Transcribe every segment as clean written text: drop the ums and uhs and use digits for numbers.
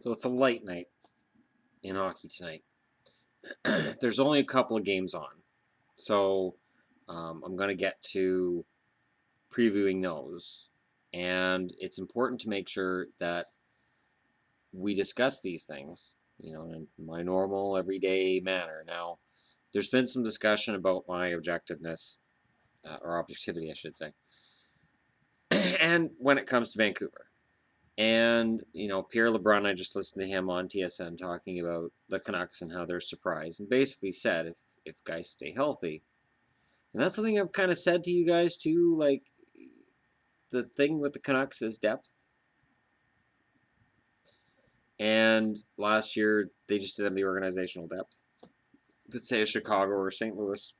So it's a light night in hockey tonight. There's only a couple of games on. So I'm going to get to previewing those. And it's important to make sure that we discuss these things, in my normal, everyday manner. Now, there's been some discussion about my objectiveness, or objectivity, I should say, and when it comes to Vancouver. And, Pierre LeBrun, I just listened to him on TSN talking about the Canucks and how they're surprised, and basically said if guys stay healthy. And that's something I've kind of said to you guys too, like, the thing with the Canucks is depth. And last year, they just didn't have the organizational depth that, say, a Chicago or St. Louis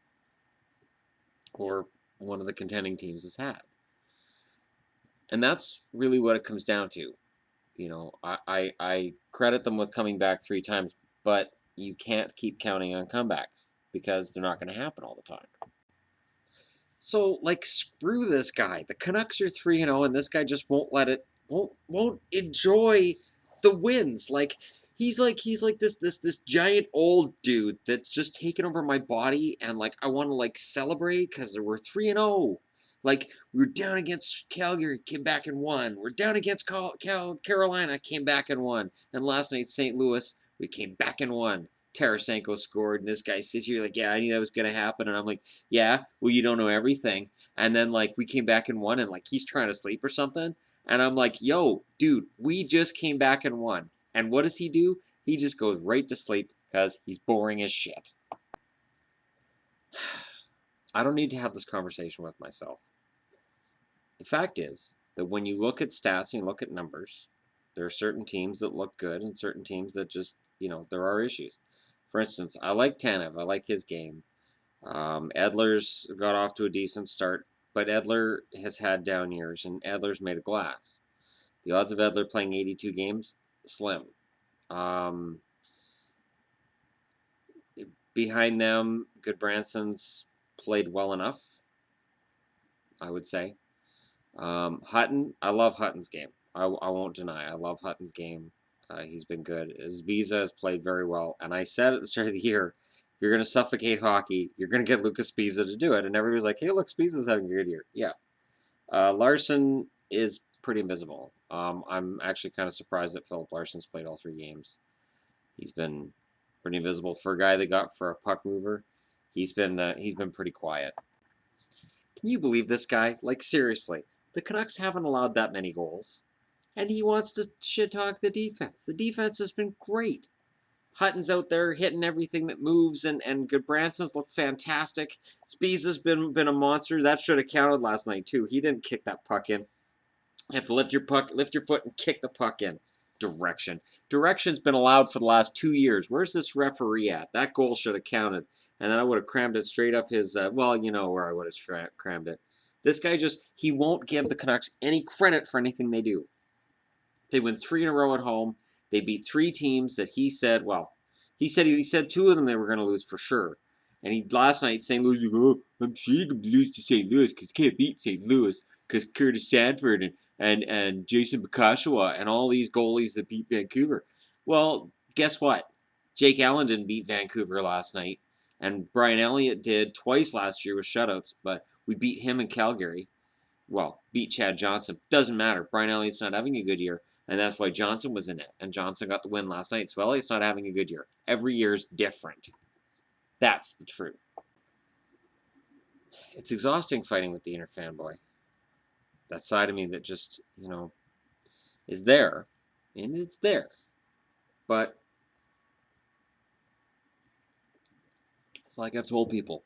or one of the contending teams has had. And that's really what it comes down to. I credit them with coming back 3 times, but you can't keep counting on comebacks because they're not going to happen all the time. So, screw this guy. The Canucks are 3-0, and this guy just won't enjoy the wins. He's like this giant old dude that's just taken over my body, and I want to celebrate because we're 3-0. We were down against Calgary, came back and won. We're down against Carolina, came back and won. And last night, St. Louis, we came back and won. Tarasenko scored, and this guy sits here yeah, I knew that was going to happen. And I'm like, yeah, well, you don't know everything. And then, we came back and won, and, he's trying to sleep or something. And I'm like, yo, dude, we just came back and won. And what does he do? He just goes right to sleep because he's boring as shit. I don't need to have this conversation with myself. The fact is that when you look at stats and you look at numbers, there are certain teams that look good and certain teams that just, there are issues. For instance, I like Tanev. I like his game. Edler's got off to a decent start, but Edler has had down years, and Edler's made of glass. The odds of Edler playing 82 games, slim. Behind them, Goodbranson's played well enough, I would say. Hutton, I love Hutton's game. I won't deny. I love Hutton's game. He's been good. Sbiza has played very well. And I said at the start of the year, if you're going to suffocate hockey, you're going to get Lucas Sbiza to do it. And everybody's like, hey, look, Sbiza's having a good year. Yeah. Larson is pretty invisible. I'm actually kind of surprised that Philip Larson's played all 3 games. He's been pretty invisible for a guy they got for a puck mover. He's been pretty quiet. Can you believe this guy? Seriously. The Canucks haven't allowed that many goals, and he wants to shit-talk the defense. The defense has been great. Hutton's out there hitting everything that moves, and Goodbranson's looked fantastic. Sbiza's been a monster. That should have counted last night, too. He didn't kick that puck in. You have to lift your foot and kick the puck in. Direction's been allowed for the last 2 years. Where's this referee at? That goal should have counted. And then I would have crammed it straight up his, well, you know where I would have crammed it. This guy he won't give the Canucks any credit for anything they do. They win 3 in a row at home. They beat 3 teams that he said 2 of them they were going to lose for sure. And last night, St. Louis, I'm sure you can lose to St. Louis because you can't beat St. Louis because Curtis Sanford and Jason Bekashawa and all these goalies that beat Vancouver. Well, guess what? Jake Allen didn't beat Vancouver last night. And Brian Elliott did twice last year with shutouts, but we beat him in Calgary. Well, beat Chad Johnson. Doesn't matter. Brian Elliott's not having a good year, and that's why Johnson was in it. And Johnson got the win last night. So Elliott's not having a good year. Every year's different. That's the truth. It's exhausting fighting with the inner fanboy. That side of me that just, is there. And it's there. But it's like I've told people,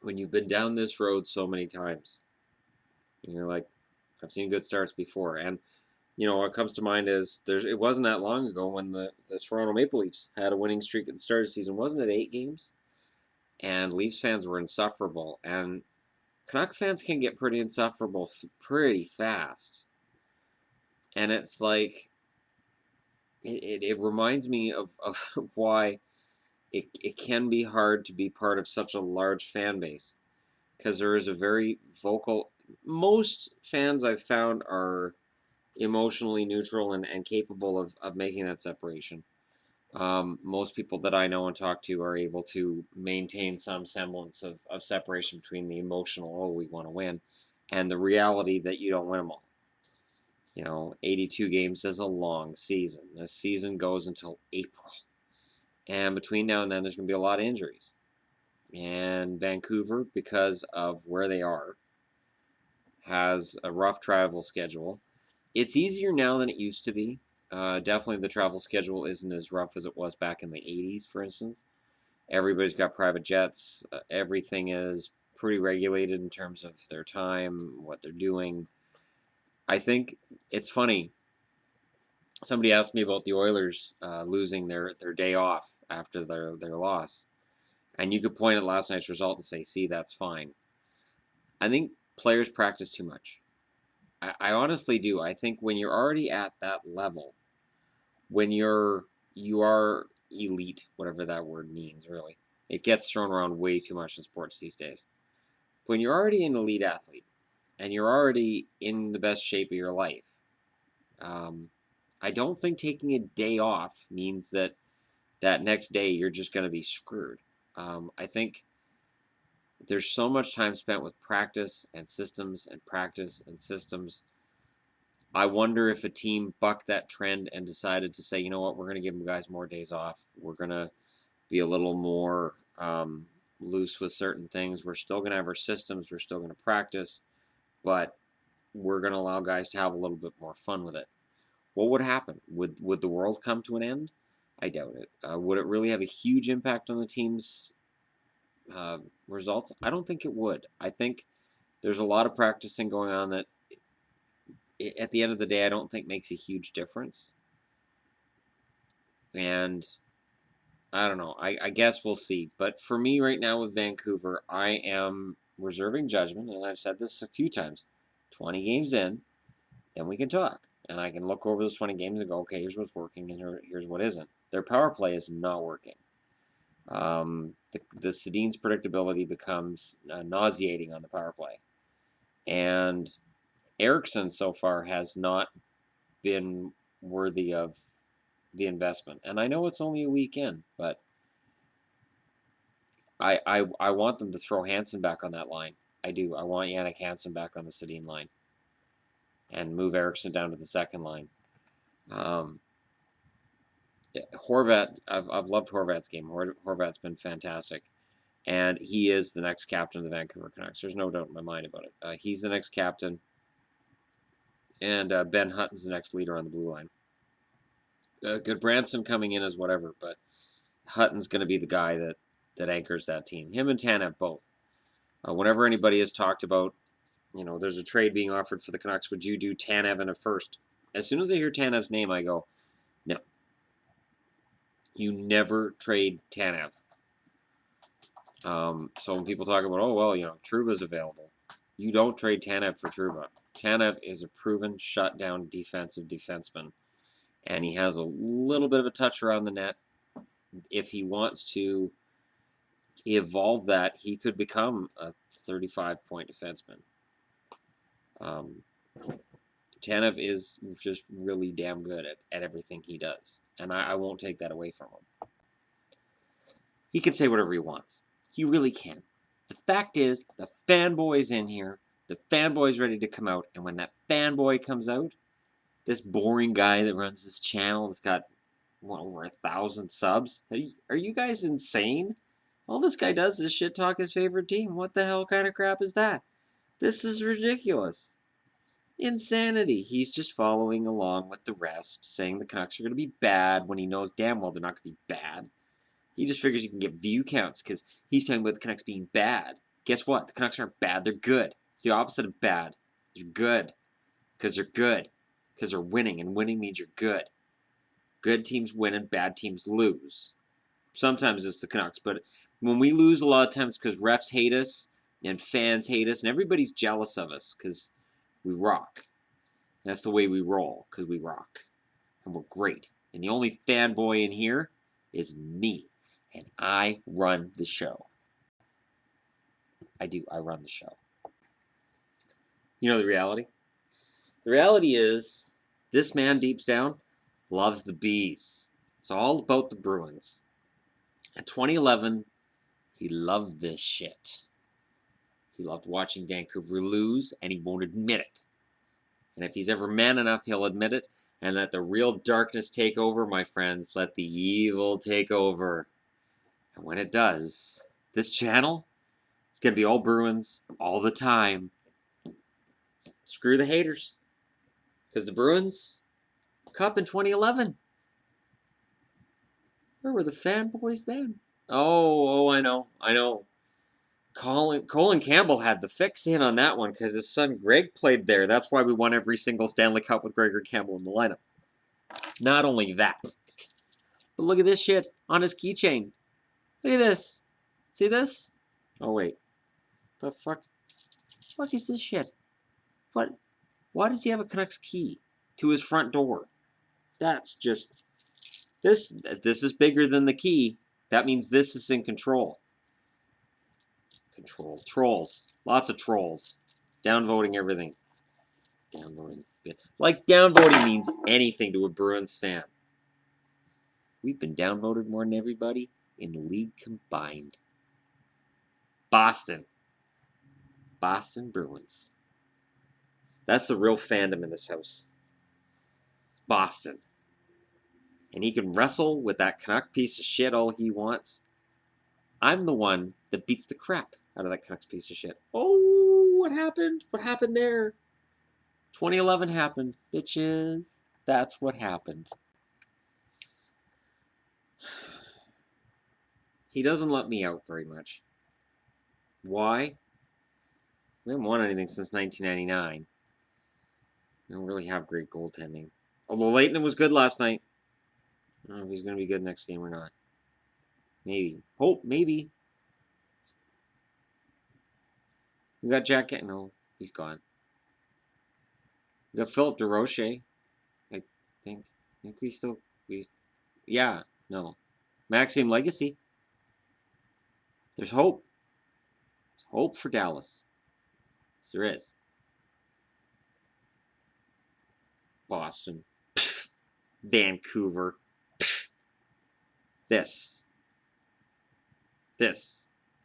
when you've been down this road so many times, and you're like, I've seen good starts before. And, what comes to mind is it wasn't that long ago when the Toronto Maple Leafs had a winning streak at the start of the season. Wasn't it 8 games? And Leafs fans were insufferable. And Canuck fans can get pretty insufferable pretty fast. And it's like, it reminds me of why it can be hard to be part of such a large fan base. Because there is a very vocal... Most fans I've found are emotionally neutral and capable of making that separation. Most people that I know and talk to are able to maintain some semblance of separation between the emotional, oh, we want to win, and the reality that you don't win them all. 82 games is a long season. This season goes until April. And between now and then, there's going to be a lot of injuries. And Vancouver, because of where they are, has a rough travel schedule. It's easier now than it used to be. Definitely the travel schedule isn't as rough as it was back in the 80s, for instance. Everybody's got private jets. Everything is pretty regulated in terms of their time, what they're doing. I think it's funny. Somebody asked me about the Oilers losing their day off after their loss. And you could point at last night's result and say, see, that's fine. I think players practice too much. I honestly do. I think when you're already at that level, when you are elite, whatever that word means, really, it gets thrown around way too much in sports these days. When you're already an elite athlete and you're already in the best shape of your life, I don't think taking a day off means that next day you're just going to be screwed. I think there's so much time spent with practice and systems and practice and systems. I wonder if a team bucked that trend and decided to say, you know what, we're going to give guys more days off. We're going to be a little more loose with certain things. We're still going to have our systems. We're still going to practice, but we're going to allow guys to have a little bit more fun with it. What would happen? Would the world come to an end? I doubt it. Would it really have a huge impact on the team's results? I don't think it would. I think there's a lot of practicing going on that, at the end of the day, I don't think makes a huge difference. And I don't know. I guess we'll see. But for me right now with Vancouver, I am reserving judgment, and I've said this a few times. 20 games in, then we can talk. And I can look over those 20 games and go, okay, here's what's working and here's what isn't. Their power play is not working. The Sedin's predictability becomes nauseating on the power play. And Eriksson so far has not been worthy of the investment. And I know it's only a weekend, but I want them to throw Hansen back on that line. I do. I want Yannick Hansen back on the Sedin line and move Eriksson down to the second line. Horvat, I've loved Horvat's game. Horvat's been fantastic. And he is the next captain of the Vancouver Canucks. There's no doubt in my mind about it. He's the next captain. And Ben Hutton's the next leader on the blue line. Goodbranson coming in as whatever, but Hutton's going to be the guy that anchors that team. Him and Tanev both. Whenever anybody has talked about, there's a trade being offered for the Canucks, would you do Tanev in a first? As soon as I hear Tanev's name, I go, no. You never trade Tanev. So when people talk about, oh, well, Trouba's available, you don't trade Tanev for Trouba. Tanev is a proven shutdown defensive defenseman, and he has a little bit of a touch around the net. If he wants to evolve that, he could become a 35-point defenseman. Tanev is just really damn good at everything he does, and I won't take that away from him. He can say whatever he wants. He really can. The fact is, the fanboy's in here. The fanboy's ready to come out, and when that fanboy comes out, this boring guy that runs this channel that's got over 1,000 subs, are you guys insane? All this guy does is shit talk his favorite team. What the hell kind of crap is that? This is ridiculous. Insanity. He's just following along with the rest, saying the Canucks are going to be bad when he knows damn well they're not going to be bad. He just figures he can get view counts because he's talking about the Canucks being bad. Guess what? The Canucks aren't bad. They're good. It's the opposite of bad. They're good. Because they're good. Because they're winning, and winning means you're good. Good teams win and bad teams lose. Sometimes it's the Canucks, but when we lose a lot of times because refs hate us and fans hate us and everybody's jealous of us because we rock. And that's the way we roll, because we rock. And we're great. And the only fanboy in here is me. And I run the show. I do. I run the show. You know the reality? The reality is This man deep down loves the bees. It's all about the Bruins. In 2011, he loved this shit. He loved watching Vancouver lose, and he won't admit it. And if he's ever man enough, he'll admit it. And let the real darkness take over, my friends. Let the evil take over. And when it does, this channel, it's going to be all Bruins all the time. Screw the haters. Because the Bruins Cup in 2011. Where were the fanboys then? Oh, I know. Colin Campbell had the fix in on that one because his son Greg played there. That's why we won every single Stanley Cup with Gregory Campbell in the lineup. Not only that, but look at this shit on his keychain. Look at this. See this? Oh, wait. The fuck is this shit? What? Why does he have a Canucks key to his front door? That's just... This is bigger than the key. That means this is in control. Trolls. Lots of trolls. Downvoting everything. Downvoting. Like, downvoting means anything to a Bruins fan. We've been downvoted more than everybody in the league combined. Boston Bruins. That's the real fandom in this house. Boston. And he can wrestle with that Canuck piece of shit all he wants. I'm the one that beats the crap out of that Canucks piece of shit. Oh, what happened? What happened there? 2011 happened, bitches. That's what happened. He doesn't let me out very much. Why? We haven't won anything since 1999. We don't really have great goaltending. Although Leighton was good last night. I don't know if he's going to be good next game or not. Maybe. Hope, maybe. We got Jack... No, he's gone. We got Philip DeRoche. I think we still... Yeah, no. Maxime Legacy. There's hope. There's hope for Dallas. Yes, there is. Boston. Pfft. Vancouver. Pfft. This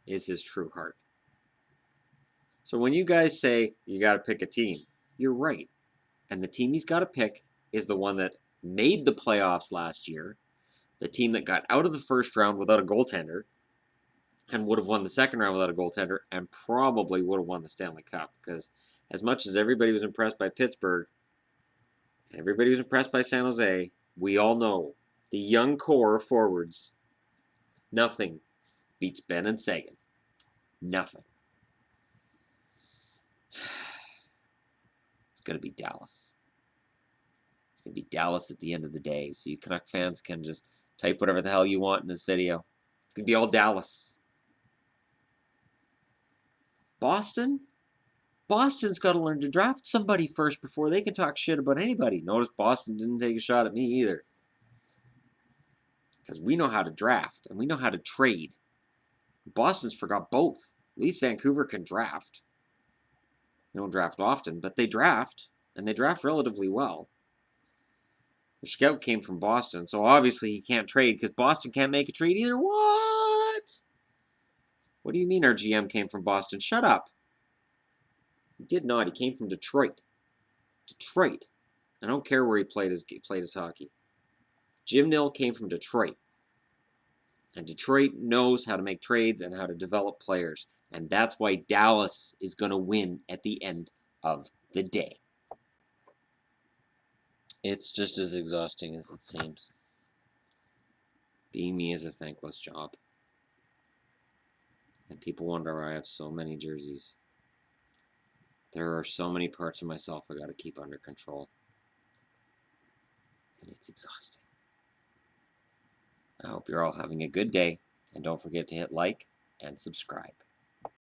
is his true heart. So when you guys say you got to pick a team, you're right. And the team he's got to pick is the one that made the playoffs last year, the team that got out of the first round without a goaltender, and would have won the second round without a goaltender, and probably would have won the Stanley Cup. Because as much as everybody was impressed by Pittsburgh, and everybody was impressed by San Jose, we all know the young core of forwards, nothing beats Ben and Sagan. Nothing. It's going to be Dallas. It's going to be Dallas at the end of the day. So you Canuck fans can just type whatever the hell you want in this video. It's going to be all Dallas. Boston? Boston's got to learn to draft somebody first before they can talk shit about anybody. Notice Boston didn't take a shot at me either. Because we know how to draft and we know how to trade. Boston's forgot both. At least Vancouver can draft. They don't draft often, but they draft, and they draft relatively well. The scout came from Boston, so obviously he can't trade because Boston can't make a trade either. What? What do you mean our GM came from Boston? Shut up. He did not. He came from Detroit. Detroit. I don't care where he played his hockey. Jim Nill came from Detroit. And Detroit knows how to make trades and how to develop players. And that's why Dallas is going to win at the end of the day. It's just as exhausting as it seems. Being me is a thankless job. And people wonder why I have so many jerseys. There are so many parts of myself I got to keep under control. And it's exhausting. I hope you're all having a good day. And don't forget to hit like and subscribe.